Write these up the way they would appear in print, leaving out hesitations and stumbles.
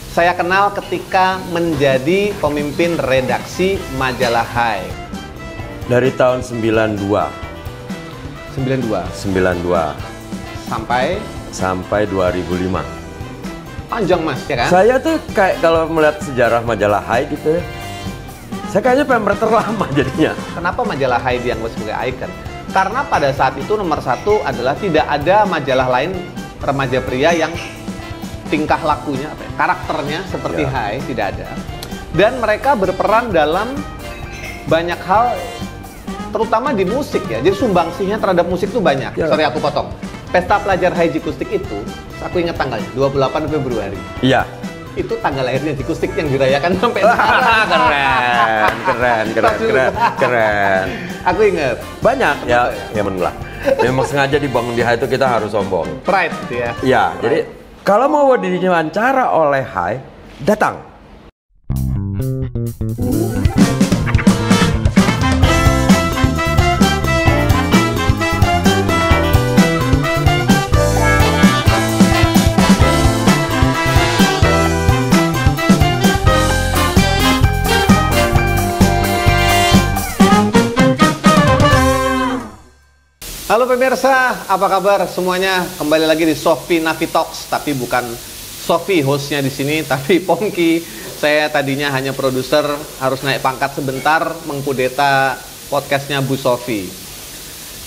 saya kenal ketika menjadi pemimpin redaksi majalah Hai. Dari tahun 92. 92 sampai 2005. Panjang Mas, ya kan? Saya tuh kayak kalau melihat sejarah majalah Hai gitu ya, saya kayaknya pemret terlama jadinya. Kenapa majalah Hai dianggap sebagai ikon? Karena pada saat itu nomor satu adalah tidak ada majalah lain remaja pria yang tingkah lakunya, karakternya seperti Hai, tidak ada. Dan mereka berperan dalam banyak hal, terutama di musik ya. Jadi sumbangsihnya terhadap musik itu banyak. Sorry aku potong. Pesta Pelajar Hai Jikustik itu, aku ingat tanggalnya, 28 Februari. Iya. Itu tanggal lahirnya Jikustik yang dirayakan sampai sekarang. Keren. Aku ingat. Banyak ya lah. Memang sengaja dibangun di Hai itu kita harus sombong. Pride ya. Iya, jadi kalau mau diwawancara oleh Hai, datang. Halo pemirsa, apa kabar semuanya? Kembali lagi di Sofi Navi Talks, tapi bukan Sofi hostnya di sini, tapi Pongki. Saya tadinya hanya produser, harus naik pangkat sebentar, mengkudeta podcastnya Bu Sofi.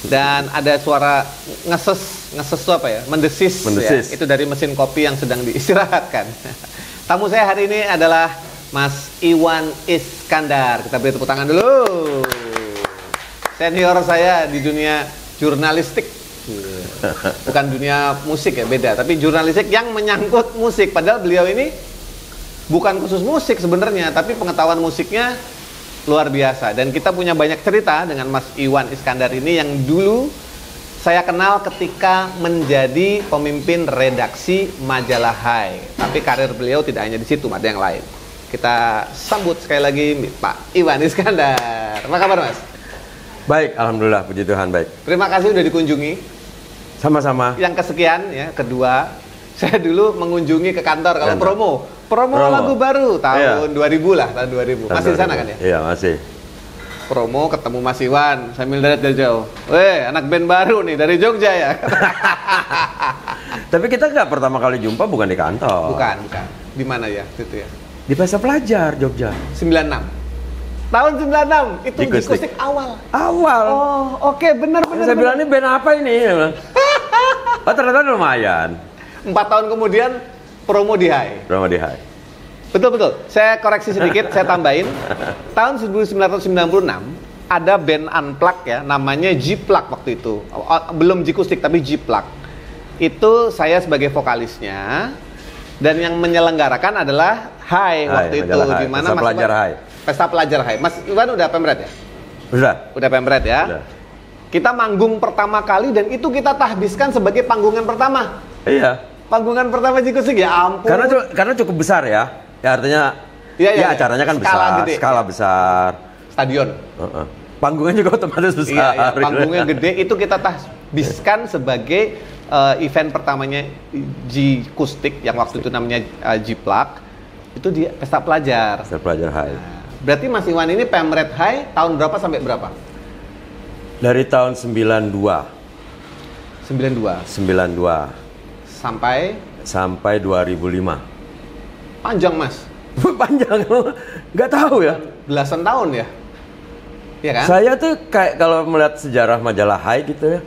Dan ada suara ngeses itu apa ya? Mendesis. Ya? Itu dari mesin kopi yang sedang diistirahatkan. Tamu saya hari ini adalah Mas Iwan Iskandar. Kita beri tepuk tangan dulu. Senior saya di dunia jurnalistik, bukan dunia musik ya, beda, tapi jurnalistik yang menyangkut musik. Padahal beliau ini bukan khusus musik sebenarnya, tapi pengetahuan musiknya luar biasa. Dan kita punya banyak cerita dengan Mas Iwan Iskandar ini yang dulu saya kenal ketika menjadi pemimpin redaksi majalah Hai. Tapi karir beliau tidak hanya di situ, ada yang lain. Kita sambut sekali lagi Pak Iwan Iskandar. Apa kabar Mas? Baik, alhamdulillah, puji Tuhan, baik. Terima kasih sudah dikunjungi. Sama-sama. Yang kesekian ya, kedua, saya dulu mengunjungi ke kantor kalau promo lagu baru tahun 2000 lah, tahun 2000. Masih di sana kan ya? Iya, masih. Promo ketemu Mas Iwan sambil dari jauh. Weh, anak band baru nih dari Jogja ya. Tapi kita nggak pertama kali jumpa bukan di kantor. Bukan. Di mana ya itu ya? Di Pesta Pelajar Jogja. 96. Tahun 96 itu Jikustik awal. Oh, oke, benar. Saya bilang ini band apa ini? Oh, ternyata lumayan. 4 tahun kemudian promo di Hai. Betul. Saya koreksi sedikit, saya tambahin. Tahun 1996 ada band unplugged ya, namanya Jiplak waktu itu. Belum Jikustik tapi Jiplak. Itu saya sebagai vokalisnya dan yang menyelenggarakan adalah Hai waktu itu, di mana Mas Pelajar Hai. Pesta Pelajar Hai. Mas Iwan udah pemret ya? Udah pemret ya? Udah. Kita manggung pertama kali dan itu kita tahbiskan sebagai panggungan pertama. Iya. Panggungan pertama Jikustik, ya ampun. Karena cukup besar ya. Ya artinya acaranya kan skala besar. Stadion. Panggungnya juga otomatis besar. Iya, panggungnya gede, itu kita tahbiskan sebagai event pertamanya Jikustik yang waktu itu namanya Jiplak. Itu di Pesta Pelajar. Pesta Pelajar Hai. Berarti Mas Iwan ini pemret Hai tahun berapa sampai berapa? Dari tahun 92. Sampai 2005. Panjang Mas. Panjang, nggak tahu ya. Belasan tahun ya? Iya kan? Saya tuh kayak kalau melihat sejarah majalah Hai gitu ya,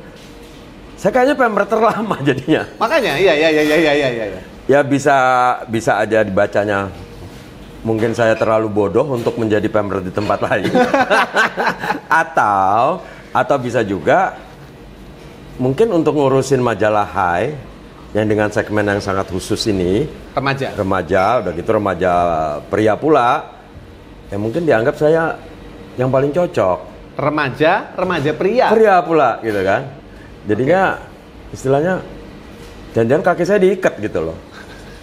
saya kayaknya pemret terlama jadinya. Makanya, iya. Ya bisa aja dibacanya. Mungkin saya terlalu bodoh untuk menjadi pemret di tempat lain. atau bisa juga mungkin untuk ngurusin majalah Hai yang dengan segmen yang sangat khusus ini, remaja, udah gitu remaja pria pula. Ya mungkin dianggap saya yang paling cocok. Remaja pria. Pria pula gitu kan. Jadinya istilahnya jangan-jangan kaki saya diikat gitu loh.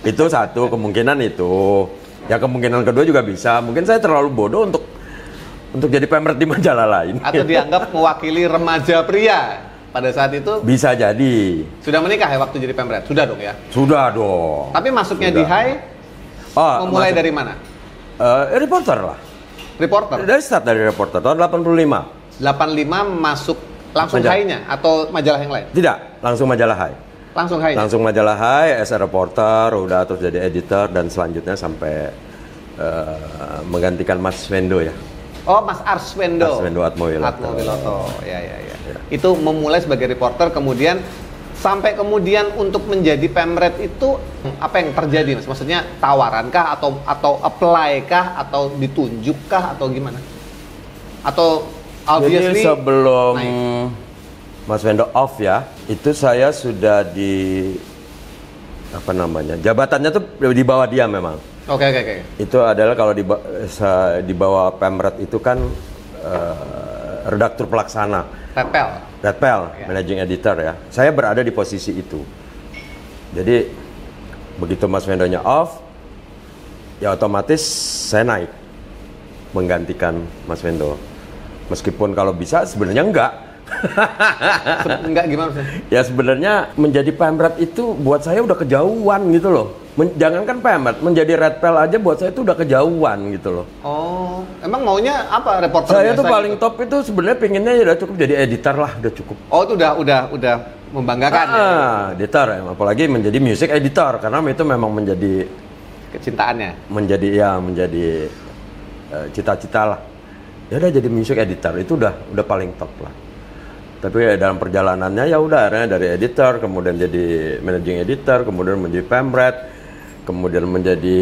Itu satu kemungkinan itu. Ya kemungkinan kedua juga bisa. Mungkin saya terlalu bodoh untuk jadi pemret di majalah lain. Atau dianggap mewakili remaja pria pada saat itu. Bisa jadi. Sudah menikah ya waktu jadi pemret? Sudah dong ya? Sudah dong. Tapi masuknya di Hai Memulai dari mana? Reporter lah. Reporter? Dari reporter, tahun 85. 85 masuk langsung Hai-nya atau majalah yang lain? Tidak, langsung majalah Hai. Langsung Hai? Langsung majalah Hai, as a reporter, udah terus jadi editor, dan selanjutnya sampai menggantikan Mas Wendo ya. Oh, Mas Arswendo. Arswendo Atmowiloto. Ya. Itu memulai sebagai reporter, kemudian sampai kemudian untuk menjadi pemret itu apa yang terjadi, Mas? Maksudnya tawaran kah atau apply kah atau ditunjuk kah atau gimana? Atau obviously jadi sebelum naik. Mas Wendo off ya, itu saya sudah jabatannya tuh di bawah dia memang. Oke. Itu adalah kalau di bawah Pemret itu kan redaktur pelaksana. Redpel, ya. Managing editor ya. Saya berada di posisi itu. Jadi begitu Mas Wendonya off, ya otomatis saya naik menggantikan Mas Wendo. Meskipun kalau bisa sebenarnya enggak. Enggak gimana sih? Ya sebenarnya menjadi Pemret itu buat saya udah kejauhan gitu loh. Jangankan Pemret, menjadi Redpel aja buat saya itu udah kejauhan gitu loh. Oh, emang maunya apa reporter? Saya tuh paling top itu sebenarnya pinginnya udah cukup jadi editor lah, udah cukup. Oh, itu udah membanggakan. Editor ya, apalagi menjadi music editor karena itu memang menjadi kecintaannya. Menjadi cita-cita lah. Ya udah jadi music editor itu udah paling top lah. Tapi dalam perjalanannya ya udah akhirnya dari editor, kemudian jadi managing editor, kemudian menjadi Pemret, kemudian menjadi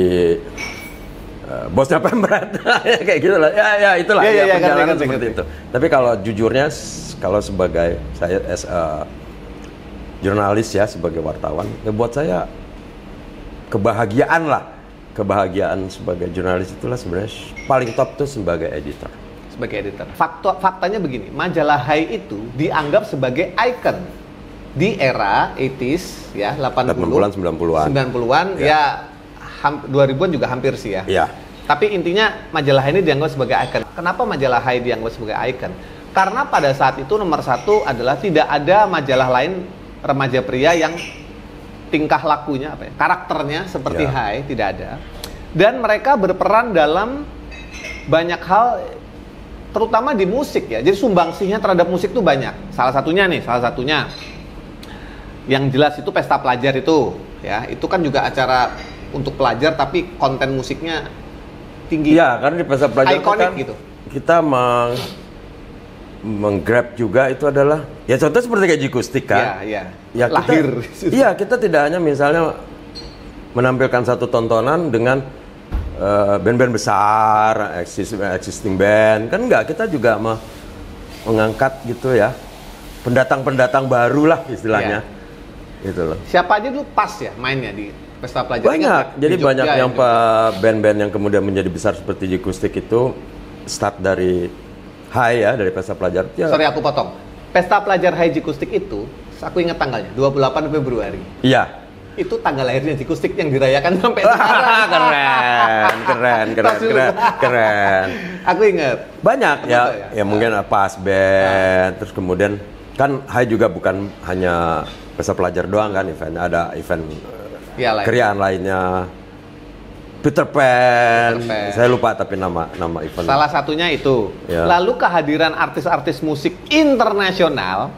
bosnya Pemret, kayak gitu lah. Ya itulah perjalanan seperti itu. Tapi kalau jujurnya, kalau sebagai saya as a jurnalis ya, sebagai wartawan, ya buat saya kebahagiaan sebagai jurnalis itulah sebenarnya paling top tuh sebagai editor. Faktanya begini, majalah Hai itu dianggap sebagai ikon di era 80s ya, 80-an, 90-an ya, 2000-an juga hampir sih ya. Iya. Tapi intinya majalah Hai ini dianggap sebagai ikon. Kenapa majalah Hai dianggap sebagai ikon? Karena pada saat itu nomor satu adalah tidak ada majalah lain remaja pria yang tingkah lakunya karakternya seperti Hai, tidak ada. Dan mereka berperan dalam banyak hal, terutama di musik ya. Jadi sumbangsihnya terhadap musik tuh banyak. Salah satunya yang jelas itu Pesta Pelajar itu ya. Itu kan juga acara untuk pelajar tapi konten musiknya tinggi. Iya, karena di Pesta Pelajar itu kan gitu. Kita menggrab juga itu adalah ya contoh seperti kayak Jikustik kan. Iya. Ya, lahir. Iya, kita tidak hanya misalnya menampilkan satu tontonan dengan band-band besar, existing band, kan enggak, kita juga mengangkat gitu ya, pendatang baru lah istilahnya, gitu loh. Siapa aja tuh pas ya mainnya di Pesta Pelajar? Banyak, jadi banyak yang band-band yang kemudian menjadi besar seperti Jikustik itu start dari Hai ya, dari Pesta Pelajar. Ya. Sorry aku potong, Pesta Pelajar Hai Jikustik itu, aku ingat tanggalnya, 28 Februari. Iya. Itu tanggal lahirnya Jikustik yang dirayakan sampai sekarang. Keren. Aku ingat. Banyak ya mungkin pas band, terus kemudian kan Hai juga bukan hanya Pesta Pelajar doang kan, ada event keriaan lainnya. Peter Pan. Saya lupa tapi nama event. Salah satunya itu. Ya. Lalu kehadiran artis-artis musik internasional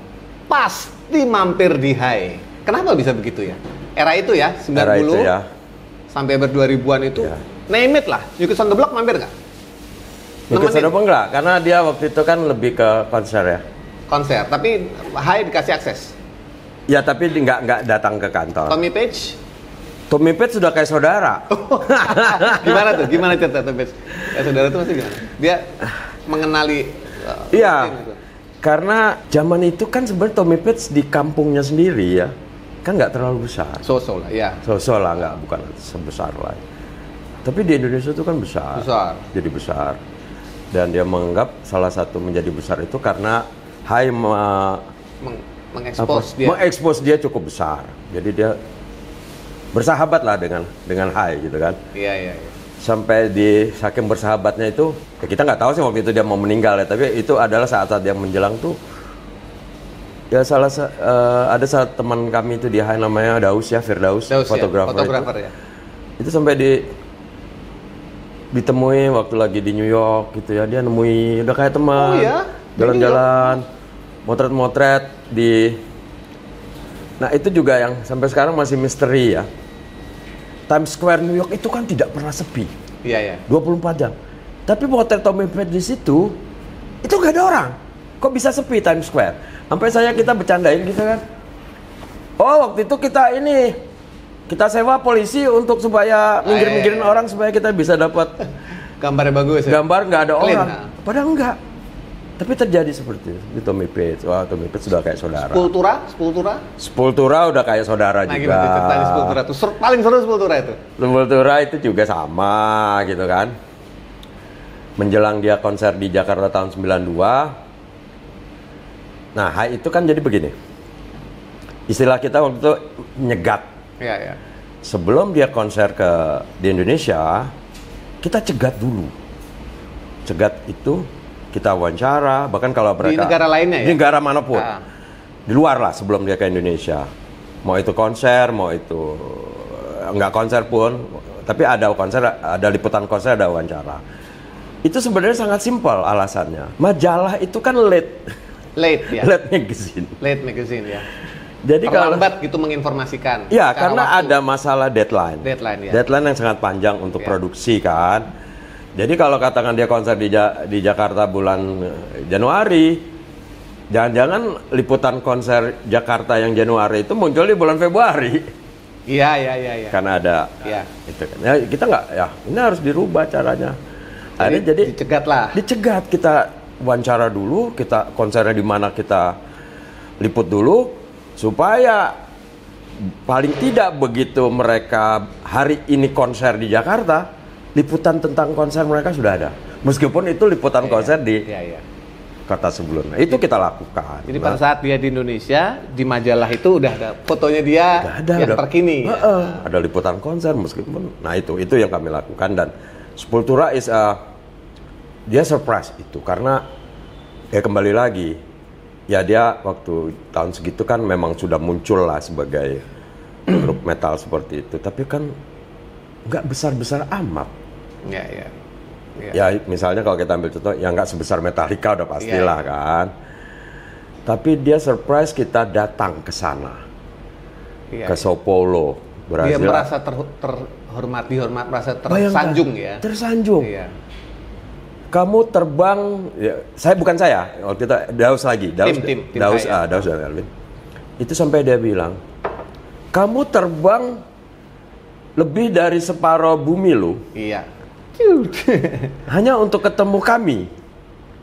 pasti mampir di Hai. Kenapa bisa begitu ya? Era itu ya, 90 sampai ber 2000-an itu, name it lah. New Kids on the Block mampir nggak? New Kids on the Block enggak, karena dia waktu itu kan lebih ke konser ya. Konser, tapi Hai dikasih akses? Ya, tapi nggak datang ke kantor. Tommy Page? Tommy Page sudah kayak saudara. Gimana tuh? Gimana cerita Tommy Page? Kayak saudara tuh maksudnya gimana? Dia mengenali... Iya, karena zaman itu kan sebenarnya Tommy Page di kampungnya sendiri ya. Kan nggak terlalu besar. So-so lah, ya. So-so lah, bukan sebesar lah. Tapi di Indonesia itu kan besar. Jadi besar. Dan dia menganggap salah satu menjadi besar itu karena Hai mengekspos dia cukup besar. Jadi dia bersahabat lah dengan Hai gitu kan. Iya. Sampai di saking bersahabatnya itu, ya kita nggak tahu sih waktu itu dia mau meninggal ya. Tapi itu adalah saat-saat yang menjelang tuh. Ya ada salah teman kami itu di Hai namanya Firdaus, fotografer ya. Itu sampai ditemui waktu lagi di New York gitu ya, dia nemui udah kayak teman, Oh ya? jalan-jalan, motret-motret di. Nah itu juga yang sampai sekarang masih misteri ya. Times Square New York itu kan tidak pernah sepi. Iya, iya. 24 jam. Tapi motret Tommy Page di situ itu nggak ada orang. Kok bisa sepi Times Square? Sampai kita bercandain gitu kan. Oh waktu itu kita sewa polisi untuk supaya minggir-minggirin orang supaya kita bisa dapat gambarnya bagus ya? Gambar nggak ada Clean, orang. Padahal enggak. Tapi terjadi seperti itu di Tommy Page. Wah, Tommy Page sudah kayak saudara. Sepultura udah kayak saudara juga. Gimana ceritanya Sepultura tuh? Paling seru Sepultura itu? Sepultura itu juga sama gitu kan. Menjelang dia konser di Jakarta tahun 92. Nah, itu kan jadi begini. Istilah kita waktu itu nyegat. Iya, iya. Sebelum dia konser di Indonesia, kita cegat dulu. Cegat itu kita wawancara, bahkan kalau mereka di negara lainnya ya? Di negara manapun. Di luar lah sebelum dia ke Indonesia. Mau itu konser, mau itu enggak konser pun, tapi ada konser, ada liputan konser, ada wawancara. Itu sebenarnya sangat simpel alasannya. Majalah itu kan late ya. Late magazine ya. Jadi kalau lambat gitu menginformasikan. Ya, karena waktu. Ada masalah deadline. Ya. Deadline yang sangat panjang untuk produksi kan. Jadi kalau katakan dia konser di Jakarta bulan Januari, jangan-jangan liputan konser Jakarta yang Januari itu muncul di bulan Februari. Iya. Karena ada itu kan. Ya, kita nggak ya, ini harus dirubah caranya. Jadi dicegat, kita wawancara dulu, kita konsernya di mana kita liput dulu supaya paling tidak begitu mereka hari ini konser di Jakarta, liputan tentang konser mereka sudah ada. Meskipun itu liputan konser di kota sebelumnya. Itu kita lakukan. Jadi pada saat dia di Indonesia, di majalah itu udah ada fotonya dia yang terkini. Ada liputan konser meskipun. Nah itu yang kami lakukan. Dan Sepultura dia surprise itu. Karena ya kembali lagi, ya dia waktu tahun segitu kan memang sudah muncul lah sebagai grup metal seperti itu. Tapi kan nggak besar-besar amat. Ya misalnya kalau kita ambil contoh, ya nggak sebesar Metallica udah pastilah kan. Tapi dia surprise kita datang ke sana, ke Sao Paulo, Brazil. Dia merasa dihormat, merasa tersanjung. Bayangkan, ya. Tersanjung. Iya. Kamu terbang, bukan saya, waktu itu Daus lagi, Daus dan Elvin. Itu sampai dia bilang, kamu terbang lebih dari separuh bumi lo. Iya. Hanya untuk ketemu kami.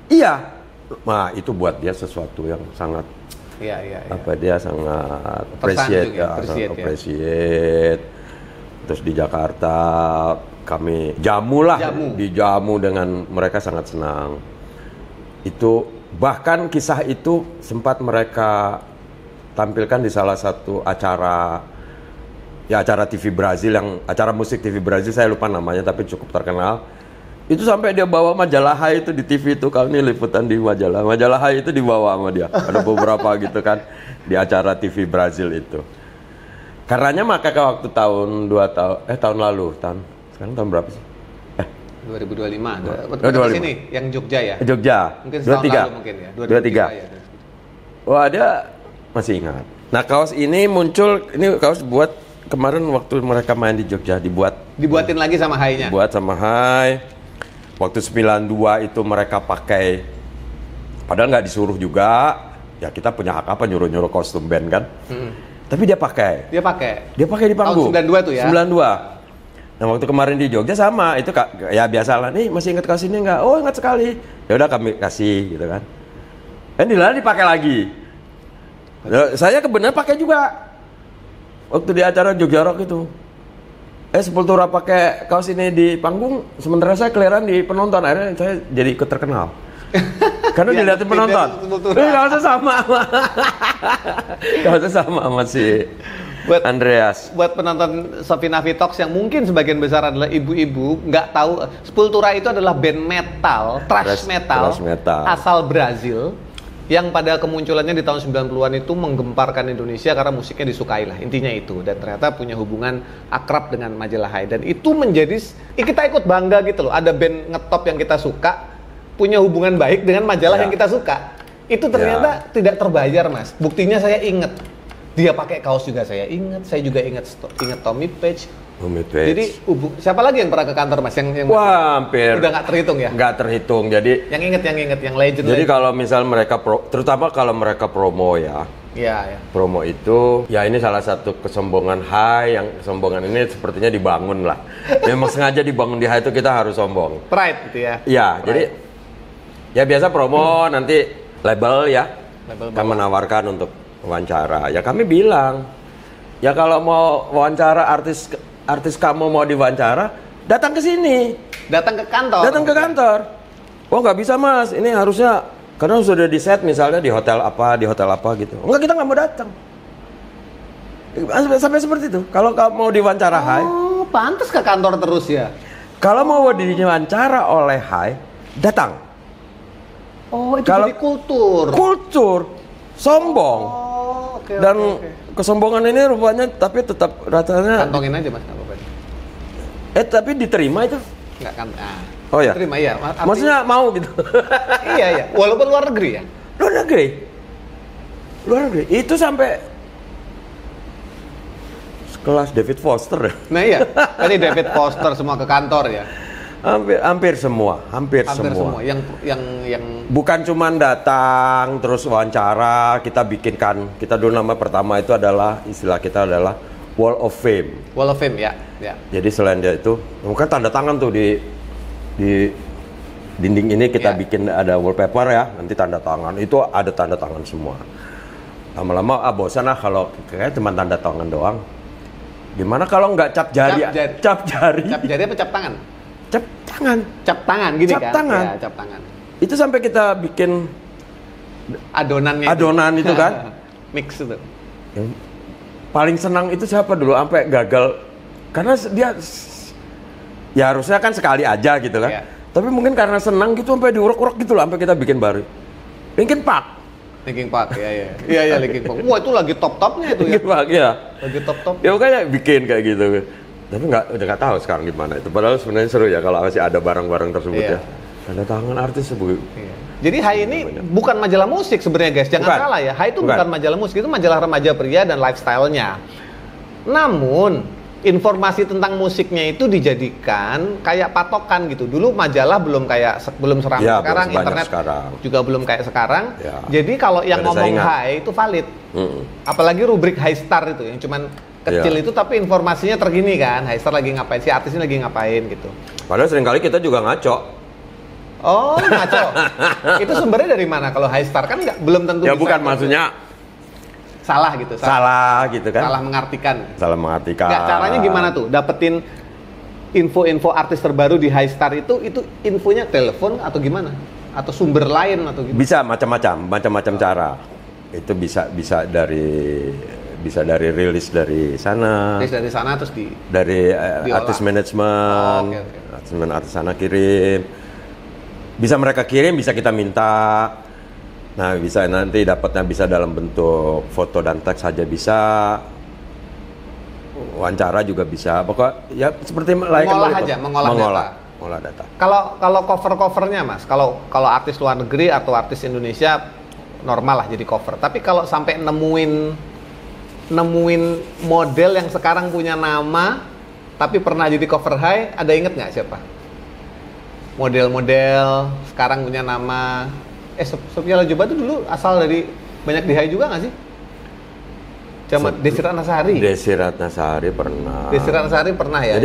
Iya. Nah, itu buat dia sesuatu yang sangat dia sangat appreciate. Terus di Jakarta kami dijamu dengan mereka sangat senang. Itu bahkan kisah itu sempat mereka tampilkan di salah satu acara TV Brazil, acara musik TV Brazil, saya lupa namanya tapi cukup terkenal. Itu sampai dia bawa majalah Hai itu di TV itu, kami liputan di majalah Hai itu dibawa sama dia. Ada beberapa gitu kan di acara TV Brazil itu. Karenanya maka waktu tahun lalu, sekarang tahun berapa sih? 2025. 2025. Sini yang Jogja ya? Jogja. Mungkin tahun lalu mungkin ya. 23. Wah, dia masih ingat. Nah, kaos ini muncul, ini kaos buat kemarin waktu mereka main di Jogja, dibuatin lagi sama Hai-nya. Buat sama Hai. Waktu 92 itu mereka pakai, padahal nggak disuruh juga. Ya kita punya hak apa nyuruh-nyuruh kostum band kan. Tapi dia pakai di panggung. Tahun 92 tuh ya. 92. Nah waktu kemarin di Jogja sama, itu ya biasalah, nih masih ingat kaos ini nggak? Oh ingat sekali. Ya udah kami kasih gitu kan. Dan dipakai lagi. Saya kebenaran pakai juga. Waktu di acara Jogja Rock itu, Sepultura pakai kaos ini di panggung, sementara saya keliaran di penonton. Akhirnya saya jadi ikut terkenal. Karena dilihatin penonton. Kaosnya sama sama si Andreas. Buat penonton Sofinavi Talks yang mungkin sebagian besar adalah ibu-ibu, nggak tahu Sepultura itu adalah band metal, thrash metal asal Brazil yang pada kemunculannya di tahun 90-an itu menggemparkan Indonesia karena musiknya disukai lah, intinya itu. Dan ternyata punya hubungan akrab dengan majalah Hai, dan itu menjadi, kita ikut bangga gitu loh, ada band ngetop yang kita suka punya hubungan baik dengan majalah yang kita suka. Itu ternyata tidak terbayar, Mas. Buktinya saya inget, dia pakai kaos juga saya inget, saya juga inget Tommy Page. Jadi siapa lagi yang pernah ke kantor, Mas? Yang wah, hampir. Udah nggak terhitung ya? Nggak terhitung. Jadi yang inget, yang legend. Jadi kalau misal mereka terutama kalau mereka promo ya. Iya. Promo itu, ya ini salah satu kesombongan Hai, yang kesombongan ini sepertinya dibangun lah. Memang sengaja dibangun di Hai itu, kita harus sombong. Pride gitu ya? Iya, jadi ya biasa promo nanti label ya, kan menawarkan untuk wawancara. Ya kami bilang, ya kalau mau wawancara artis kamu mau diwawancara, datang ke sini. Datang ke kantor. Datang ke kantor. Oh nggak bisa, Mas, ini harusnya karena sudah di set misalnya di hotel apa gitu. Enggak, kita nggak mau datang. Sampai seperti itu. Kalau kamu mau diwawancara Hai. Oh, pantas ke kantor terus ya. Kalau mau diwawancara oleh Hai, datang. Oh, itu jadi kultur. Kultur. Sombong. Oh, oke. Kesombongan ini rupanya tapi tetap ratanya kantongin aja, Mas, apa-apa. Tapi diterima itu? Enggak kan. Oh ya. Terima iya. Maksudnya mau gitu. Iya. Walaupun luar negeri ya. Luar negeri. Itu sampai sekelas David Foster. Nah iya. Tadi David Foster semua ke kantor ya. Hampir semua. Yang bukan cuman datang terus wawancara, kita dulu nama pertama itu adalah, istilah kita adalah Wall of Fame. Wall of Fame ya. Jadi selain dia itu, kan tanda tangan tuh di dinding ini kita bikin ada wallpaper ya, nanti tanda tangan. Itu ada tanda tangan semua. Lama-lama bosan lah kalau kayak cuma tanda tangan doang. Gimana kalau nggak cap jari? Cap jari apa cap tangan? Cap tangan gini cap kan? Tangan. Ya, cap tangan. Itu sampai kita bikin adonan itu kan? Mix itu. Yang paling senang itu siapa dulu? Sampai gagal karena dia ya harusnya kan sekali aja gitu kan. Yeah. Tapi mungkin karena senang gitu sampai diurek-urek gitu lah, sampai kita bikin baru. Linkin Park, ya. Iya, Linkin Park. Wah, itu lagi top-topnya itu ya. Linkin Park, ya. Lagi top-top. Ya makanya bikin kayak gitu. Tapi udah nggak tahu sekarang gimana itu. Padahal sebenarnya seru ya kalau masih ada barang-barang tersebut ya. Tanda tangan artis sebut. Iya. Jadi Hai ini bukan majalah musik sebenarnya, guys. Jangan salah ya. Hai itu bukan majalah musik, itu majalah remaja pria dan lifestyle-nya. Namun informasi tentang musiknya itu dijadikan kayak patokan gitu. Dulu majalah belum seramai sekarang, internet juga belum kayak sekarang. Ya. Jadi kalau yang ngomong Hai itu valid. Apalagi rubrik Hai Star itu yang cuman kecil itu tapi informasinya tergini kan. Hai Star lagi ngapain, si artis ini lagi ngapain gitu. Padahal seringkali kita juga ngaco. Oh, ngaco. Itu sumbernya dari mana? Kalau Hai Star kan belum tentu. Ya bukan maksudnya salah gitu. Salah gitu kan. Salah mengartikan. Nggak, caranya gimana tuh? Dapetin info-info artis terbaru di Hai Star itu infonya telepon atau gimana? Atau sumber lain atau gimana? Bisa macam-macam cara. Itu bisa dari rilis dari sana. Rilis dari sana terus dari artis manajemen. Artis sana kirim. Bisa mereka kirim, bisa kita minta. Nah, bisa nanti dapatnya bisa dalam bentuk foto dan teks saja bisa. Wawancara juga bisa. Pokoknya ya seperti mengolah data. Kalau cover-covernya, Mas, kalau artis luar negeri atau artis Indonesia normal lah jadi cover. Tapi kalau sampai nemuin model yang sekarang punya nama tapi pernah jadi cover Hai, ada inget nggak siapa? Model-model sekarang punya nama. Sophia Latjuba itu dulu asal dari banyak di Hai juga nggak sih? Desi Ratnasari pernah ya.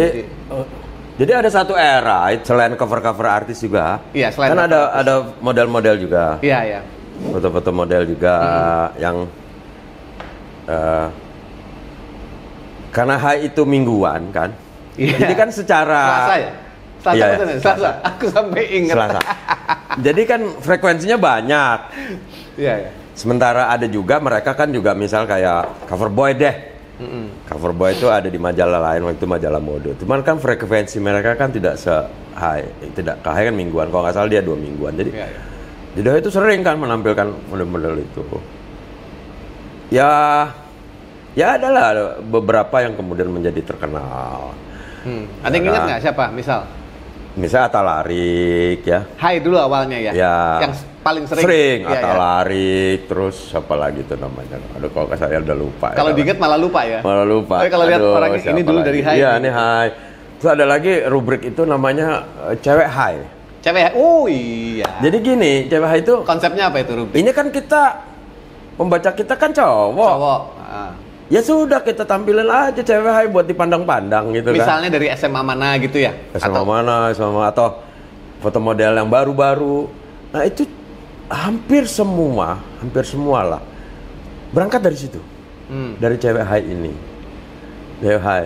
Jadi ada satu era selain cover artis juga. Iya, selain kan ada model-model juga. Iya. Foto-foto model juga yang karena Hai itu mingguan kan. Iya. Jadi kan secara Selasa. Aku sampai ingat. Selasa. Jadi kan frekuensinya banyak. Iya. Sementara ada juga mereka kan juga misal kayak cover boy deh. Cover boy itu ada di majalah lain, waktu itu majalah mode. Cuman kan frekuensi mereka kan tidak se-Hai, tidak Hai kan mingguan. Kalau nggak salah dia 2 mingguan. Jadi Di The Hive itu sering kan menampilkan model-model itu. Ya adalah beberapa yang kemudian menjadi terkenal. Ada yang ingat nggak siapa? Misal Atta Larik ya. Hai dulu awalnya ya. Yang paling sering. Atta Larik, terus siapa lagi tuh namanya? Aduh kalau saya udah lupa. Kalau diingat malah lupa ya. Malah lupa. Tapi kalau lihat orang ini dulu lagi? Dari Hai. Iya, ini Hai. Terus ada lagi rubrik itu namanya cewek Hai. Cewek Hai. Oh iya. Jadi gini, cewek Hai itu konsepnya apa itu rubrik? Ini kan pembaca kita kan cowok. Ya sudah kita tampilin aja cewek Hai buat dipandang-pandang gitu. Misalnya dari SMA mana gitu ya? SMA atau foto model yang baru-baru. Nah itu hampir semua lah berangkat dari situ, dari cewek Hai ini. Cewek Hai.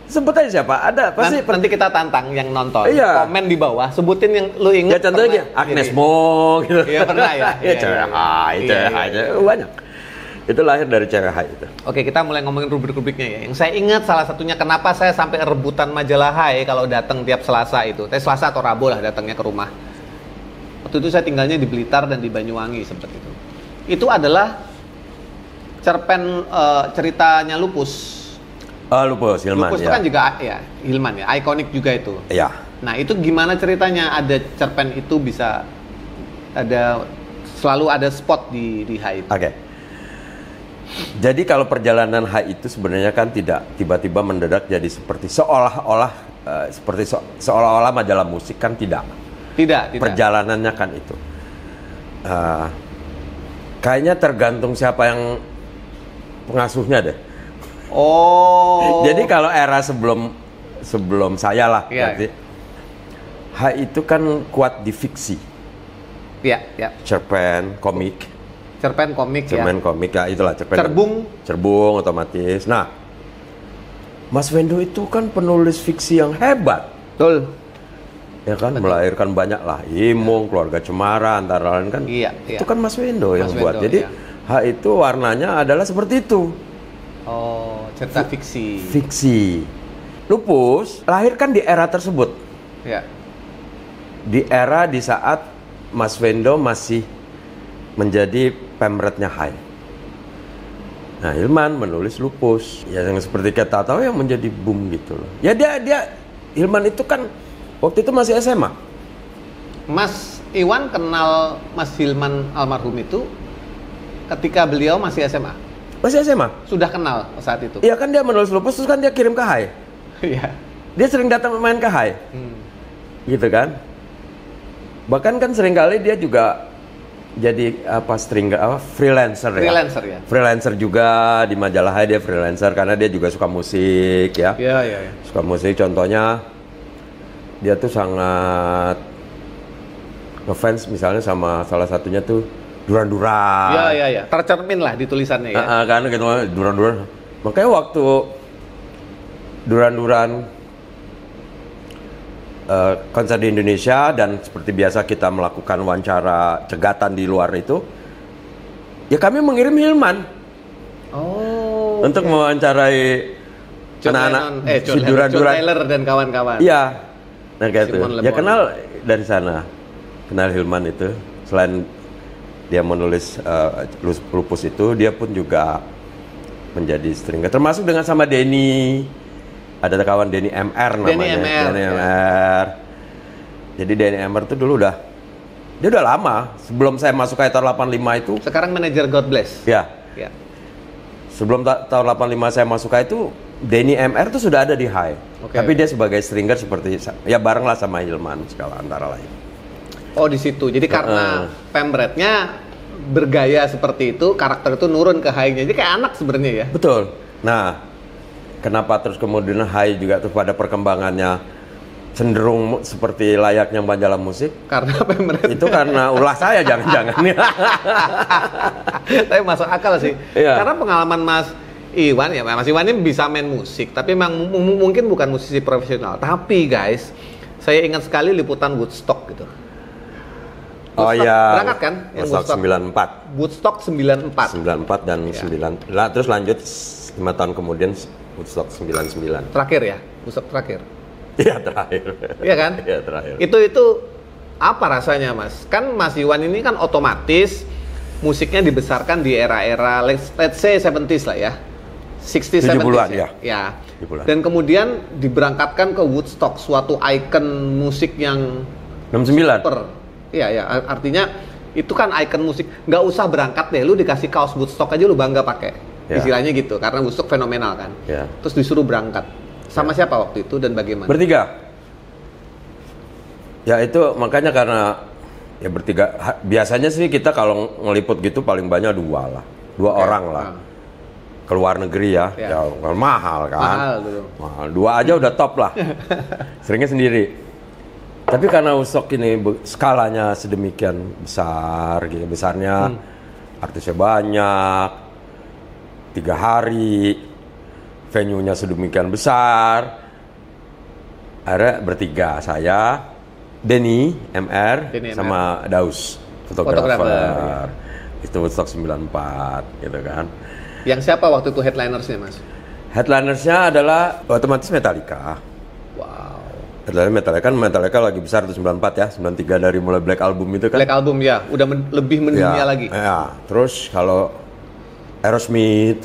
Sebut aja siapa? Ada pasti. Nanti kita tantang yang nonton. Iya. Komen di bawah, sebutin yang lu ingat. Ya contohnya Agnes Mo gitu. Iya pernah ya. Ya cewek Hai, cewek Hai banyak. Itu lahir dari cewek Hai itu. Oke, kita mulai ngomongin rubrik-rubriknya ya. Yang saya ingat salah satunya kenapa saya sampai rebutan majalah Hai kalau datang tiap Selasa itu. Selasa atau Rabu lah datangnya ke rumah. Waktu itu saya tinggalnya di Blitar dan di Banyuwangi seperti itu. Itu adalah cerpen ceritanya Lupus. Lupus, Hilman. Lupus itu kan juga ya, Hilman ya, ikonik juga itu. Iya. Nah, itu gimana ceritanya ada cerpen itu bisa selalu ada spot di Hai itu? Oke. Jadi kalau perjalanan Hai itu sebenarnya kan tidak tiba-tiba mendadak jadi seperti seolah-olah majalah musik kan tidak. Tidak. Perjalanannya kan itu. Kayaknya tergantung siapa yang pengasuhnya deh. Oh. Jadi kalau era sebelum saya lah berarti. Hai itu kan kuat di fiksi. Iya. Cerpen, komik. Cerpen komik ya itulah cerpen. Cerbung otomatis. Nah, Mas Wendo itu kan penulis fiksi yang hebat. Betul. Ya kan, melahirkan banyak lah. Imung, Keluarga Cemara, antara lain kan. Iya. Itu kan Mas Wendo yang buat. Jadi H itu warnanya adalah seperti itu. Oh, cerita fiksi. Fiksi. Lupus lahir kan di era tersebut. Ya. Di era di saat Mas Wendo masih menjadi pemretnya Hai. Nah, Hilman menulis Lupus. Ya yang seperti kita tahu yang menjadi boom gitu loh. Ya dia Hilman itu kan waktu itu masih SMA. Mas Iwan kenal Mas Hilman almarhum itu ketika beliau masih SMA. Masih SMA? Sudah kenal saat itu. Iya kan dia menulis Lupus terus kan dia kirim ke Hai. Iya. Dia sering datang main ke Hai. Gitu kan? Bahkan kan seringkali dia juga jadi freelancer ya. Freelancer juga di majalah Hai, dia freelancer karena dia juga suka musik ya. Iya. Suka musik, contohnya dia tuh sangat ngefans misalnya sama salah satunya tuh Duran-Duran. Iya. Tercermin lah di tulisannya ya. Kan gitu Duran-Duran. Makanya waktu Duran-Duran konser di Indonesia dan seperti biasa kita melakukan wawancara cegatan di luar itu, ya kami mengirim Hilman untuk mewawancarai anak-anak Duran-Duran dan kawan-kawan. Iya, nah kayak itu. Ya kenal dari sana, kenal Hilman itu. Selain dia menulis Lupus itu, dia pun juga menjadi stringer, termasuk dengan sama Denny. Ada kawan Denny MR namanya. Denny MR. Jadi Denny MR itu dulu dia udah lama sebelum saya masuk ke tahun 85 itu. Sekarang manajer God Bless. Ya. Sebelum tahun 85 saya masuk ke itu, Denny MR itu sudah ada di Hai. Tapi dia sebagai stringer seperti ya bareng lah sama Hilman segala antara lain. Oh di situ. Jadi karena pemretnya bergaya seperti itu, karakter itu nurun ke Hai-nya. Jadi kayak anak sebenarnya ya. Betul. Nah, kenapa terus kemudian Hai juga tuh pada perkembangannya cenderung seperti layaknya majalah musik? Karena pemret. Itu karena ulah saya jangan-jangan. Tapi masuk akal sih. Iya. Karena pengalaman Mas Iwan ya, Mas Iwan ini bisa main musik, tapi memang mungkin bukan musisi profesional. Tapi guys, saya ingat sekali liputan Woodstock gitu. Oh iya. Berangkat kan? Woodstock 94. Woodstock 94. 94 dan 9. Lah terus lanjut 5 tahun kemudian Woodstock 99. Terakhir ya? Woodstock terakhir? Iya terakhir. Iya kan? Iya terakhir. Itu Apa rasanya Mas? Kan Mas Iwan ini kan otomatis musiknya dibesarkan di era-era let's say 70s lah ya. 60s, 70s ya. Ya. Dan kemudian diberangkatkan ke Woodstock, suatu ikon musik yang 69. Super. Iya ya, artinya itu kan ikon musik. Nggak usah berangkat deh, lu dikasih kaos Woodstock aja lu bangga pakai. Ya. Istilahnya gitu, karena Woodstock fenomenal kan. Ya. Terus disuruh berangkat. Sama siapa waktu itu dan bagaimana? Bertiga. Ya itu makanya karena ya bertiga, biasanya sih kita kalau ngeliput gitu paling banyak dua orang lah. Keluar negeri ya mahal kan. Mahal. Dua aja udah top lah. Seringnya sendiri. Tapi karena Woodstock ini skalanya sedemikian besar gitu, besarnya artisnya banyak, 3 hari, venue-nya sedemikian besar. Akhirnya bertiga, saya, Denny MR, sama Daus, fotografer. Itu Woodstock 94 gitu kan. Yang siapa waktu itu headlinersnya Mas? Headlinersnya adalah otomatis Metallica. Wow. Headliner Metallica lagi besar tuh 94 ya, 93 dari mulai Black Album itu kan. Black Album ya, udah lebih mendunia lagi. Ya, terus kalau Aerosmith.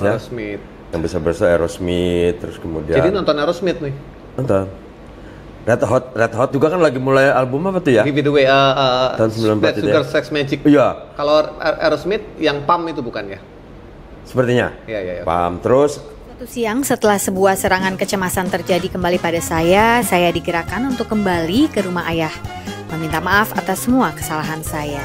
Yang besar-besar Aerosmith, terus kemudian. Jadi nonton Aerosmith nih? Nonton. Red Hot juga kan lagi mulai album apa tuh ya? Give It Away, tahun 94 itu Sugar ya? Sex Magic. Iya. Kalau Aerosmith yang Pump itu bukan ya? Sepertinya. Iya. Pump. Terus suatu siang setelah sebuah serangan kecemasan terjadi kembali pada saya digerakkan untuk kembali ke rumah ayah, meminta maaf atas semua kesalahan saya.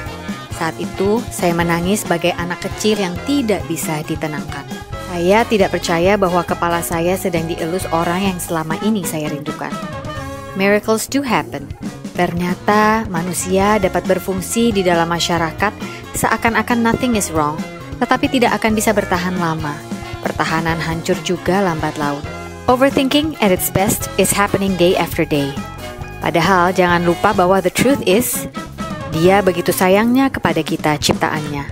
Saat itu, saya menangis sebagai anak kecil yang tidak bisa ditenangkan. Saya tidak percaya bahwa kepala saya sedang dielus orang yang selama ini saya rindukan. Miracles do happen. Ternyata manusia dapat berfungsi di dalam masyarakat seakan-akan nothing is wrong, tetapi tidak akan bisa bertahan lama. Pertahanan hancur juga lambat laun. Overthinking at its best is happening day after day. Padahal jangan lupa bahwa the truth is, Dia begitu sayangnya kepada kita ciptaannya.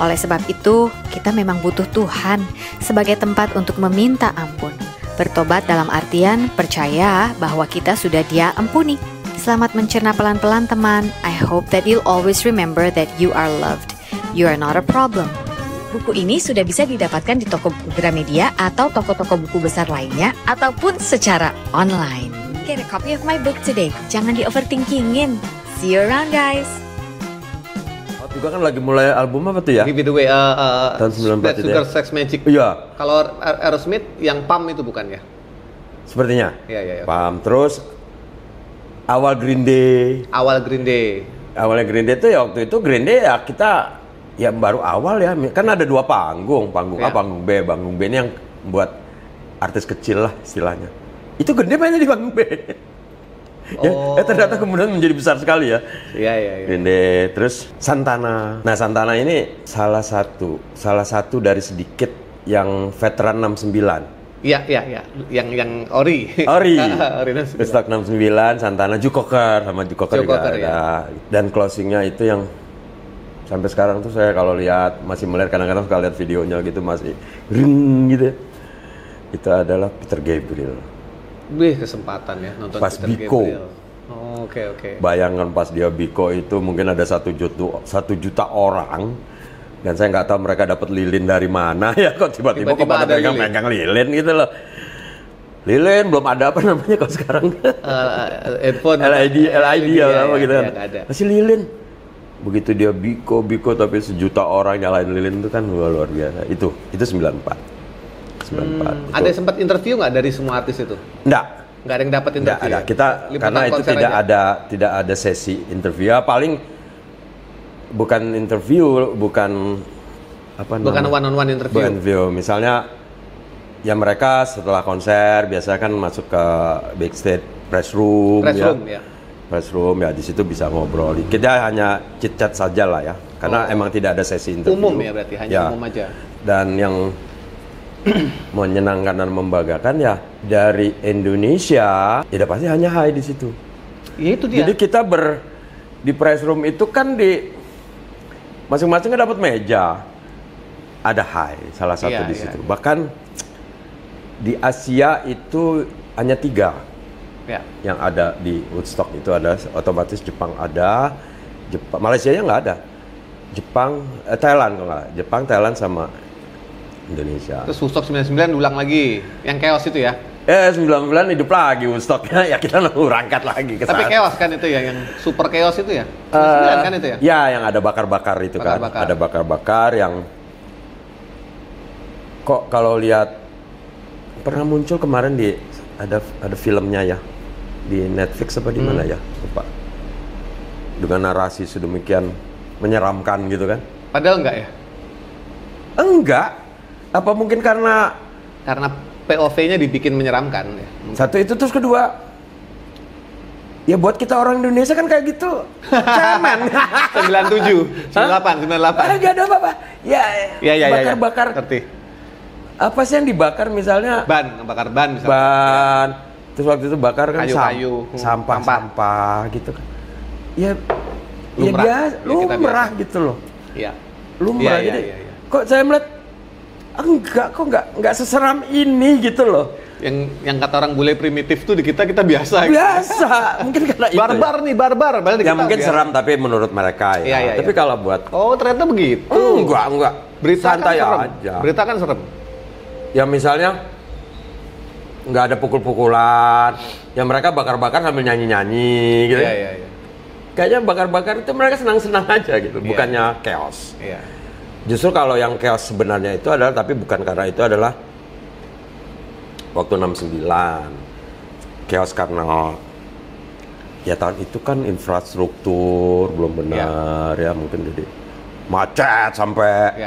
Oleh sebab itu, kita memang butuh Tuhan sebagai tempat untuk meminta ampun. Bertobat dalam artian percaya bahwa kita sudah Dia ampuni. Selamat mencerna pelan-pelan teman. I hope that you'll always remember that you are loved. You are not a problem. Buku ini sudah bisa didapatkan di toko buku Gramedia atau toko-toko buku besar lainnya, ataupun secara online. Get a copy of my book today. Jangan di-overthinkingin. See you around, guys. Juga kan lagi mulai album apa tuh ya? Give It Away, tahun 94 itu Sugar ya? Sex Magic. Iya. Kalau Aerosmith yang Pump itu bukan ya? Sepertinya. Iya. Pump. Terus awal Green Day. Awalnya Green Day itu ya waktu itu Green Day ya kita ya baru awal ya. Kan ada 2 panggung A, panggung B. Panggung B ini yang buat artis kecil lah istilahnya. Itu Green Day mainnya di panggung B. Ya, ternyata kemudian menjadi besar sekali ya. Iya. Green Day, terus Santana. Nah, Santana ini salah satu dari sedikit yang veteran 69. Iya. Yang Ori. Woodstock 69, Santana, Joe Cocker juga ada. Ya. Dan closingnya itu yang sampai sekarang tuh saya kalau lihat masih melihat, kadang-kadang suka lihat videonya gitu masih ring gitu. Itu adalah Peter Gabriel. Kesempatan ya nonton pas Peter Biko. Gabriel. Oke. Bayangkan pas dia Biko itu mungkin ada 1 juta orang, dan saya nggak tahu mereka dapat lilin dari mana ya, kok tiba-tiba pada megang lilin gitu loh. Lilin belum ada apa namanya kalau sekarang. Headphone LED apa gitu kan. Ya, masih lilin. Begitu dia Biko tapi 1 juta orang nyalain lilin itu kan luar biasa. Itu 94. Ada sempat interview nggak dari semua artis itu? Nggak ada yang dapat interview. Nggak ada. Kita karena itu tidak ada sesi interview. Ya, paling bukan interview, bukan one on one interview. Misalnya ya mereka setelah konser biasanya kan masuk ke backstage press room ya, di situ bisa ngobrol. Kita hanya chit chat saja lah ya. Karena emang tidak ada sesi interview. Umum ya berarti, hanya umum aja. Dan yang menyenangkan dan membanggakan ya dari Indonesia, ya pasti hanya Hai di situ. Ya itu dia. Jadi kita di press room itu kan di masing-masing dapat meja, ada Hai salah satu di situ. Bahkan di Asia itu hanya 3 yang ada di Woodstock itu ada, otomatis Jepang ada, Malaysia nya nggak ada, Thailand kalau nggak, Jepang, Thailand sama Indonesia. Terus Woodstock 99 ulang lagi, yang chaos itu ya? 99 hidup lagi Woodstocknya, ya kita berangkat lagi ke sana. Tapi chaos kan itu ya, yang super chaos itu ya? 99 kan itu ya? Ya, yang ada bakar-bakar itu kan, ada bakar-bakar yang kok kalau lihat pernah muncul kemarin di ada filmnya ya di Netflix apa di mana ya, lupa, dengan narasi sedemikian menyeramkan gitu kan. Padahal enggak ya? Enggak. Apa mungkin karena POV-nya dibikin menyeramkan ya? Satu itu, terus kedua, ya buat kita orang Indonesia kan kayak gitu. Cemen. 97, 98. Enggak ada apa-apa. Ya. Bakar-bakar. Ngerti. Apa sih yang dibakar misalnya? Bakar ban misalnya. Ban. Terus waktu itu bakar kan kayu-kayu, sampah gitu kan. Ya biasa, lumrah gitu loh. Iya. Lumrah jadi. Kok saya melihat enggak seseram ini gitu loh. Yang kata orang bule primitif tuh di kita biasa. Biasa. Mungkin karena itu. Barbar. Ya mungkin biasa. Seram tapi menurut mereka ya. Iya. Tapi kalau buat ternyata begitu. Enggak. Berita santai kan aja. Berita kan serem. Ya misalnya nggak ada pukul-pukulan, ya mereka bakar-bakar sambil nyanyi-nyanyi gitu. Iya. Kayaknya bakar-bakar itu mereka senang-senang aja gitu, bukannya chaos. Iya. Justru kalau yang chaos sebenarnya itu adalah, tapi bukan karena itu adalah waktu 69. Chaos karena ya tahun itu kan infrastruktur belum benar ya mungkin, jadi macet sampai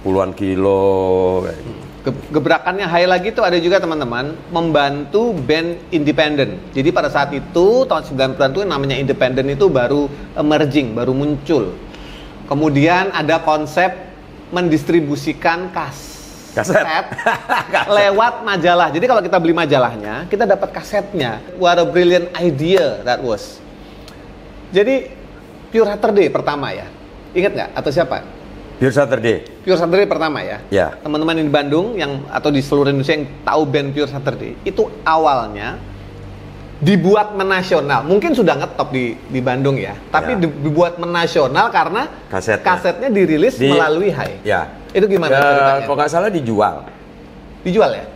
puluhan kilo kayak gitu. Gebrakannya high lagi tuh ada juga teman-teman, membantu band independen. Jadi pada saat itu tahun 90-an tuh namanya independen itu baru emerging, baru muncul. Kemudian ada konsep mendistribusikan kaset lewat majalah. Jadi kalau kita beli majalahnya, kita dapat kasetnya. What a brilliant idea that was. Jadi Pure Saturday pertama ya. Ingat nggak? Atau siapa? Pure Saturday pertama ya. Ya. Teman-teman di Bandung atau di seluruh Indonesia yang tahu band Pure Saturday, itu awalnya dibuat menasional. Mungkin sudah ngetop di Bandung ya, tapi dibuat menasional karena kasetnya dirilis melalui Hai. Ya. Itu gimana ceritanya? Kalau nggak salah dijual. Dijual ya?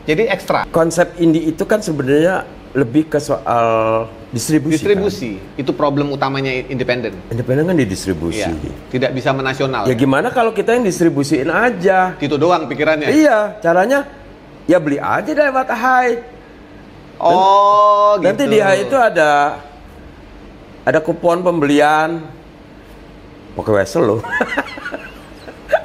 Jadi ekstra. Konsep indie itu kan sebenarnya lebih ke soal distribusi. Kan? Itu problem utamanya independen. Independen kan didistribusi. Iya. Tidak bisa menasional. Ya gimana kalau kita yang distribusiin aja? Itu doang pikirannya. Iya, caranya ya beli aja lewat Hai. Gitu. Nanti di Hai itu ada kupon pembelian. Pakai wesel loh.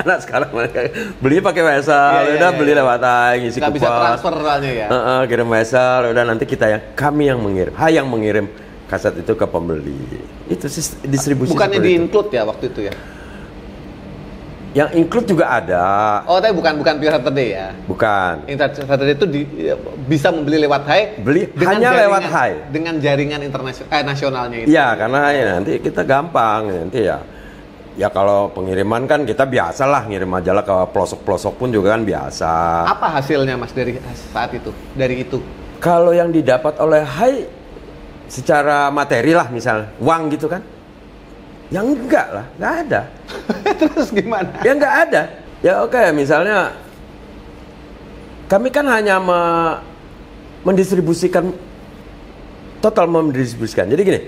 Anak sekarang mereka beli pakai wesel, beli lewat Hai, ngisi kupon. Nggak bisa transfer soalnya ya. Kirim wesel, udah nanti kami yang mengirim, Hai yang mengirim kaset itu ke pembeli. Itu distribusi. Bukannya di-include ya waktu itu ya? Yang include juga ada. Tapi bukan Pure Saturday ya? Bukan. Pure Saturday itu bisa membeli lewat Hai. Hanya lewat Hai. Dengan jaringan nasionalnya itu. Iya, karena nanti kita gampang nanti ya. Ya kalau pengiriman kan kita biasalah ngirim majalah ke pelosok-pelosok pun juga kan biasa. Apa hasilnya Mas dari saat itu? Dari itu? Kalau yang didapat oleh Hai secara materi lah misalnya, uang gitu kan? Ya enggak lah, enggak ada. Terus gimana? Ya enggak ada. Ya oke, misalnya kami kan hanya mendistribusikan, total mendistribusikan. Jadi gini,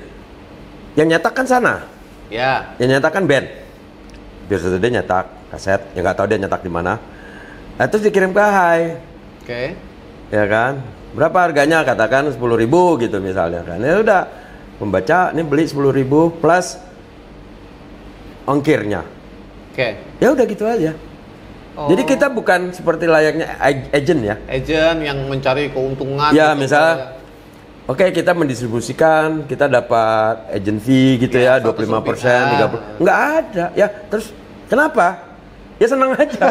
yang nyatakan sana. Ya. Yang nyatakan band. Biasanya dia nyetak kaset, yang nggak tahu dia nyetak di mana. Nah, terus dikirim ke Hai. Oke. Ya kan? Berapa harganya? Katakan 10.000 gitu misalnya kan. Ya udah, pembaca ini beli 10.000 plus ongkirnya. Oke. Ya udah gitu aja. Jadi kita bukan seperti layaknya agent ya. Agent yang mencari keuntungan. Ya misalnya. Oke, kita mendistribusikan, kita dapat agent fee gitu ya 25%, 30%. Nggak ada. Ya, terus kenapa? Ya senang aja.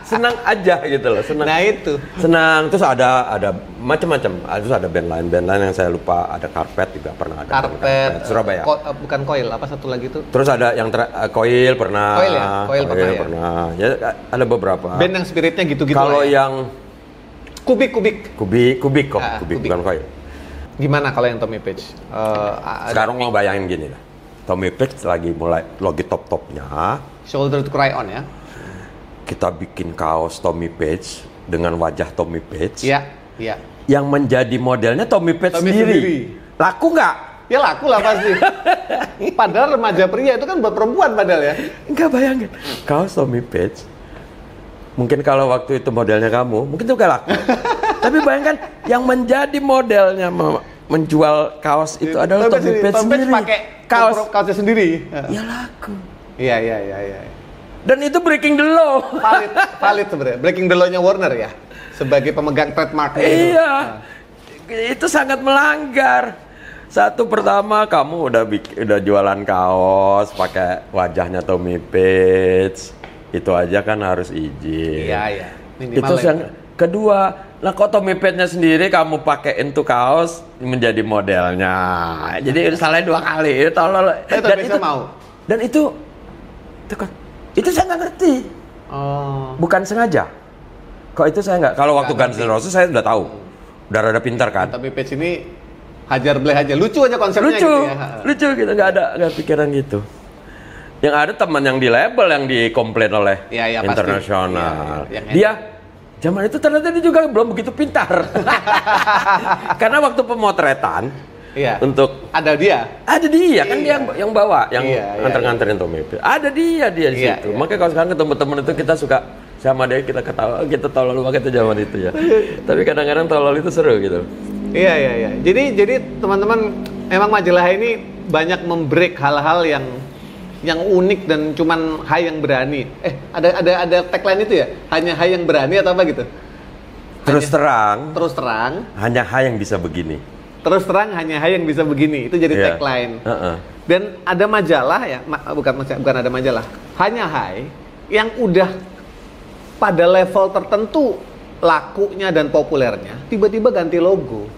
Senang aja gitu loh, senang. Nah itu. Senang. Terus ada macam-macam. Terus ada band lain yang saya lupa, ada Karpet juga pernah ada. Karpet Surabaya. Bukan Coil, apa satu lagi tuh? Terus ada yang Coil pernah. Coil ya? Coil pernah. Ya, ada beberapa. Band yang spiritnya gitu-gitu kalau ya? yang Kubik kok, kubik bukan koin. Gimana kalau yang Tommy Page? Sekarang mau bayangin gini lah. Tommy Page lagi top-topnya. Shoulder to Cry On ya. Kita bikin kaos Tommy Page dengan wajah Tommy Page. Iya. Yang menjadi modelnya Tommy Page sendiri. Laku nggak? Ya laku lah pasti. Padahal remaja pria itu kan buat perempuan padahal ya. Enggak, bayangin. Kaos Tommy Page. Mungkin kalau waktu itu modelnya kamu, mungkin itu gak laku. Tapi bayangkan yang menjadi modelnya menjual kaos itu adalah Tommy Page sendiri. Pakai kaosnya sendiri. Ya laku. Iya. Dan itu breaking the law. Valid sebenarnya. Breaking the law-nya Warner ya. Sebagai pemegang trademark-nya itu. Iya. Itu sangat melanggar. Satu, pertama kamu udah jualan kaos pakai wajahnya Tommy Page. Itu aja kan harus izin. Iya. Itu yang kedua. Nah, kok Tommy Page-nya sendiri kamu pakein tuh kaos menjadi modelnya. Jadi salahnya 2 kali. Tolol. Dan itu mau. Dan itu saya nggak ngerti. Bukan sengaja. Kok itu saya nggak. Kalau waktu Guns N' Roses saya udah tahu. Udah rada pintar kan. Tapi Page ini hajar bleh aja. Lucu aja konsepnya gitu ya. Lucu gitu. Nggak pikiran gitu. Yang ada teman yang di label yang dikomplain oleh internasional. Dia zaman itu ternyata dia juga belum begitu pintar. Karena waktu pemotretan untuk ada dia kan dia yang bawa, yang nganter-nganterin Tommy Page. Ada dia di situ. Makanya kalau sekarang ketemu teman itu kita suka sama dia, kita ketawa, kita tolol banget itu zaman itu ya. Tapi kadang-kadang tolol itu seru gitu. Iya. Jadi teman-teman, emang majalah ini banyak membreak hal-hal yang unik dan cuman Hai yang berani. Ada tagline itu ya? Hanya Hai yang berani atau apa gitu? Terus terang. Hanya Hai yang bisa begini. Terus terang hanya Hai yang bisa begini. Itu jadi tagline. Dan ada majalah ya, bukan ada majalah. Hanya Hai yang udah pada level tertentu lakunya dan populernya, tiba-tiba ganti logo.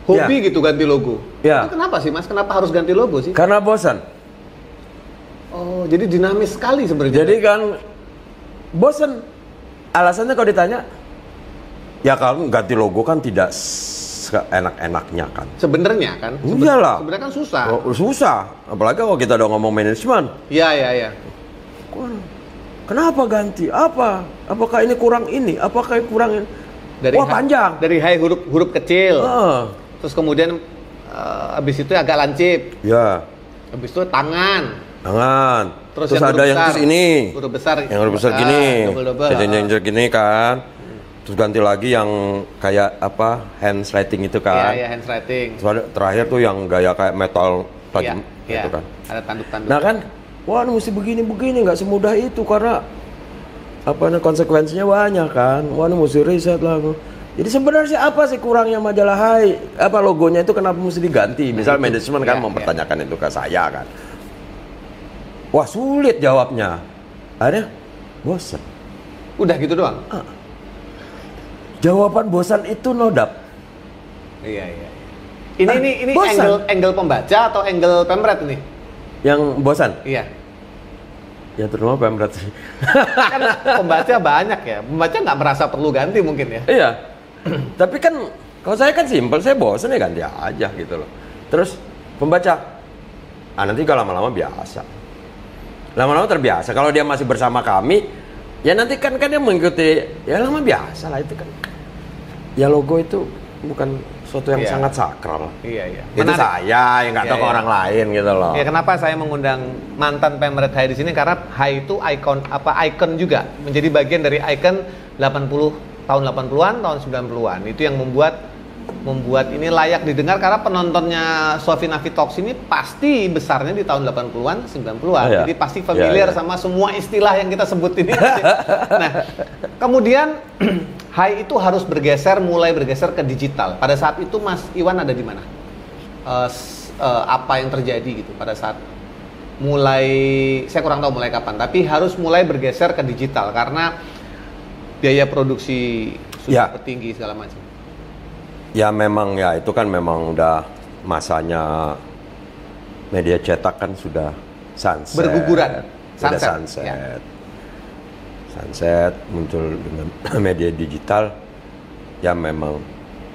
Hobi gitu ganti logo. Itu kenapa sih Mas? Kenapa harus ganti logo sih? Karena bosan. Oh, jadi dinamis sekali sebenarnya. Jadi kan bosan. Alasannya kalau ditanya, ya kalau ganti logo kan tidak seenak-enaknya kan. Sebenarnya kan? Iyalah. Sebenarnya kan susah. Susah. Apalagi kalau kita udah ngomong manajemen. Iya. Kenapa ganti? Apakah ini kurang ini? Apakah ini kurang ini? Panjang. Dari Hai huruf kecil. Terus kemudian habis itu agak lancip. Ya. Habis itu tangan. Terus ada besar, yang terus ini. Huruf besar. Yang huruf besar gini. Jadi yang gini kan. Terus ganti lagi yang kayak handwriting itu kan. Iya, handwriting. Terus terakhir tuh yang gaya kayak metal tajam gitu kan. Ada tanduk-tanduk. Nah kan, ini mesti begini, nggak semudah itu karena konsekuensinya banyak kan. Ini mesti riset lah. Jadi sebenarnya apa sih kurangnya majalah Hai? Logonya itu kenapa mesti diganti? Misal manajemen kan mempertanyakan itu ke saya kan. Sulit jawabnya. Akhirnya bosan. Udah gitu doang? Jawaban bosan itu nodap. Iya. Ini angle pembaca atau angle pemret ini? Yang bosan? Iya. Ya terutama pemret sih. Kan pembaca banyak ya. Pembaca nggak merasa perlu ganti mungkin ya. Iya. Tapi kan kalau saya kan simpel, saya bosan ya ganti aja gitu loh. Terus pembaca, nanti kalau lama-lama biasa. Lama-lama terbiasa. Kalau dia masih bersama kami, ya nanti kan dia mengikuti, ya lama biasa lah itu kan. Ya logo itu bukan sesuatu yang sangat sakral. Iya. Itu saya yang nggak tahu ke orang lain gitu loh. Ya kenapa saya mengundang mantan Pemret Hai di sini, karena Hai itu ikon juga, menjadi bagian dari ikon tahun 80-an, tahun 90-an. Itu yang membuat ini layak didengar karena penontonnya Sofi Nafi Talks ini pasti besarnya di tahun 80-an, 90-an. Jadi pasti familiar sama semua istilah yang kita sebut ini. Nah, kemudian Hai itu harus mulai bergeser ke digital. Pada saat itu Mas Iwan ada di mana? Apa yang terjadi gitu pada saat saya kurang tahu mulai kapan, tapi harus mulai bergeser ke digital karena biaya produksi sudah tinggi segala macam. Ya memang ya itu kan memang udah masanya media cetak kan sudah sunset. Berguguran. Sudah sunset. Sunset muncul dengan media digital. ya memang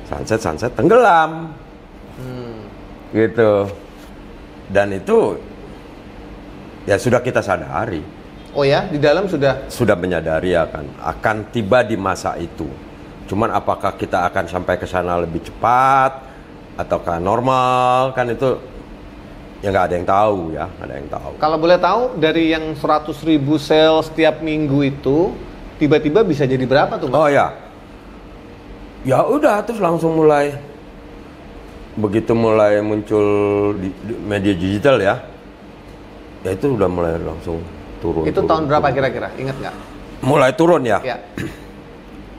sunset tenggelam. Gitu. Dan itu ya sudah kita sadari. Oh ya, di dalam sudah menyadari akan tiba di masa itu. Cuman apakah kita akan sampai ke sana lebih cepat ataukah normal, kan itu ya nggak ada yang tahu ya, ada yang tahu. Kalau boleh tahu dari yang 100.000 sel setiap minggu itu tiba-tiba bisa jadi berapa tuh, Mas? Oh ya. Ya udah terus langsung mulai begitu mulai muncul di media digital ya itu udah mulai langsung turun. Itu tahun berapa kira-kira? Ingat nggak? Mulai turun ya? Ya.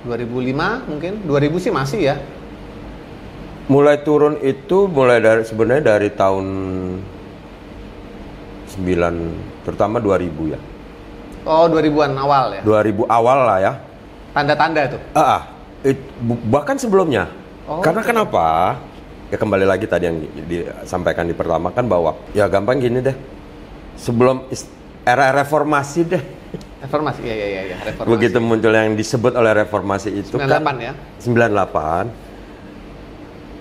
2005 mungkin? 2000 sih masih ya? Mulai turun itu sebenarnya dari tahun 9, terutama 2000 ya. Oh, 2000-an awal ya? 2000 awal lah ya. Tanda-tanda tuh? Bahkan sebelumnya. Oh, karena kenapa? Ya kembali lagi tadi yang disampaikan di pertama kan bahwa ya gampang gini deh. Sebelum era reformasi deh. Reformasi, iya. Reformasi. Begitu muncul yang disebut oleh reformasi itu 98 kan, ya? 98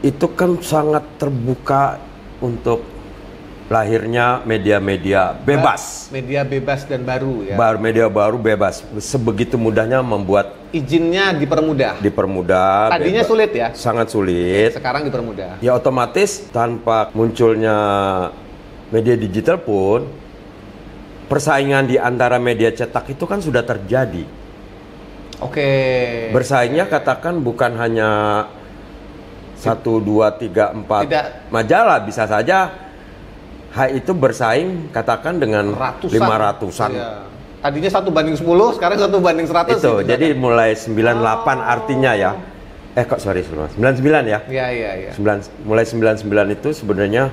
itu kan sangat terbuka untuk lahirnya media-media bebas. Media bebas dan baru ya? Media baru bebas. Sebegitu mudahnya membuat izinnya dipermudah. Tadinya bebas. sulit ya? Sangat sulit. Sekarang dipermudah. Ya otomatis tanpa munculnya media digital pun persaingan di antara media cetak itu kan sudah terjadi. Oke. Bersaingnya katakan bukan hanya 1, 2, 3, 4 Tidak. majalah, bisa saja itu bersaing katakan dengan 500-an. Iya. Tadinya 1:10, sekarang 1:100. Itu, jadi mulai 98 artinya ya. Sorry, 99 ya? Iya. Mulai 99 itu sebenarnya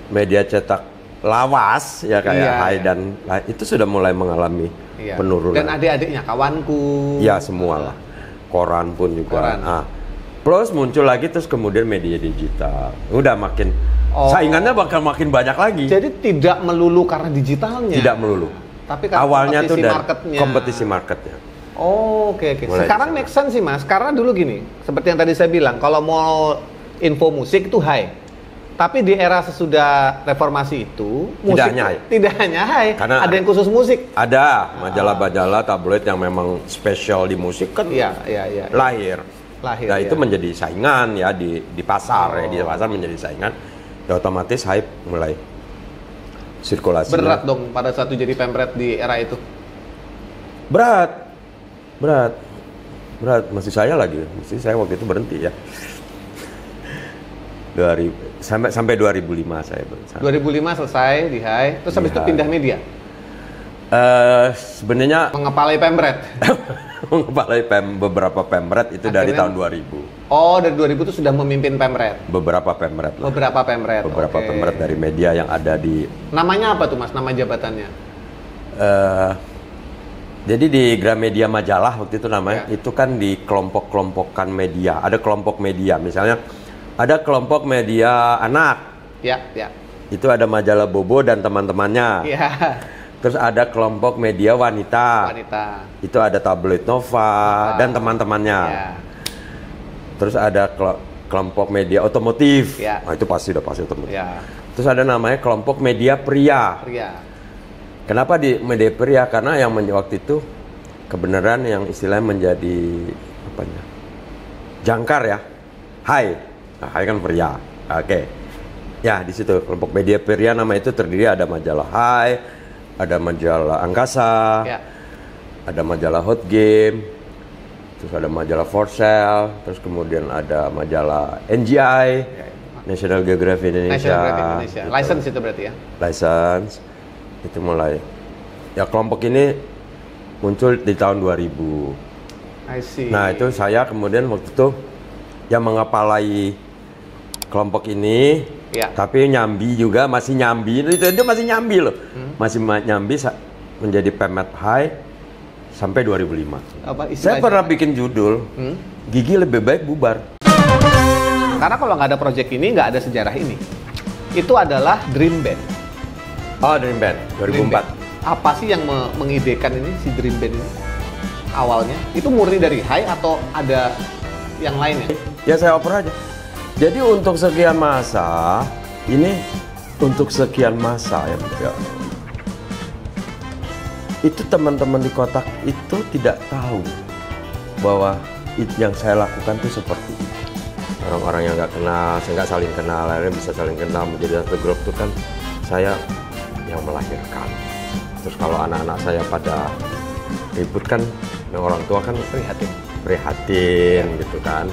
media cetak lawas ya kayak Hai dan itu sudah mulai mengalami penurunan. Dan adik-adiknya, kawanku. Ya, semualah. Koran pun juga. Plus muncul lagi terus kemudian media digital. Udah makin saingannya bakal makin banyak lagi. Jadi tidak melulu karena digitalnya. Tidak melulu. Tapi karena awalnya tuh dari kompetisi marketnya. Oke. Sekarang make sense sih, Mas. Karena dulu gini, seperti yang tadi saya bilang, kalau mau info musik itu Hai. Tapi di era sesudah reformasi itu, musik tidak hanya Hai. Karena ada yang khusus musik. Ada majalah-majalah tabloid yang memang spesial di musik kan. Iya. Lahir. Nah itu menjadi saingan ya di pasar ya, di pasar menjadi saingan. Ya otomatis Hai mulai sirkulasi. Berat dong pada saat itu jadi pemret di era itu. Berat. Masih saya waktu itu berhenti ya. Sampai 2005 saya berhenti. 2005 selesai di Hai, terus habis itu pindah media. Sebenarnya mengepalai pemret. Mengepalai beberapa pemret itu akhirnya, dari tahun 2000. Oh, dari 2000 itu sudah memimpin pemret. Beberapa pemret lah. Beberapa pemret dari media yang ada di. Namanya apa tuh, Mas? Nama jabatannya? Jadi di Gramedia Majalah waktu itu namanya, itu kan di kelompok-kelompokkan media. Ada kelompok media, misalnya ada kelompok media anak. Ya. Itu ada majalah Bobo dan teman-temannya. Iya. Terus ada kelompok media wanita. Itu ada tabloid Nova dan teman-temannya. Ya. Terus ada kelompok media otomotif. Ya. Nah, itu udah pasti otomotif. Ya. Terus ada namanya kelompok media pria. Kenapa di media pria? Karena yang waktu itu kebenaran yang istilahnya menjadi jangkar ya. Hai. Nah, Hai kan pria. Oke. Ya, di situ kelompok media pria nama itu terdiri ada majalah Hai, ada majalah Angkasa, ada majalah Hot Game, terus ada majalah For Sale, terus kemudian ada majalah NGI, National Geographic Indonesia. Gitu. License itu berarti ya? License. Itu mulai. Ya kelompok ini muncul di tahun 2000. I see. Nah itu saya kemudian waktu itu yang mengepalai kelompok ini. Ya. Tapi nyambi juga, masih nyambi, itu masih nyambi loh. Masih nyambi menjadi Pemret Hai sampai 2005. Saya pernah bikin judul, Gigi lebih baik bubar. Karena kalau nggak ada proyek ini, nggak ada sejarah ini. Itu adalah Dream Band. Oh, Dream Band, 2004. Dream Band. Apa sih yang mengidekan ini, si Dream Band ini? awalnya itu murni dari Hai atau ada yang lainnya? Ya saya oper aja. Jadi untuk sekian masa ini untuk sekian masa ya. Itu teman-teman di kotak itu tidak tahu bahwa yang saya lakukan itu seperti itu. Orang-orang yang nggak kenal, saya nggak saling kenal, akhirnya bisa saling kenal menjadi satu grup itu kan saya yang melahirkan. Terus kalau anak-anak saya pada ribut kan, orang tua kan prihatin gitu kan.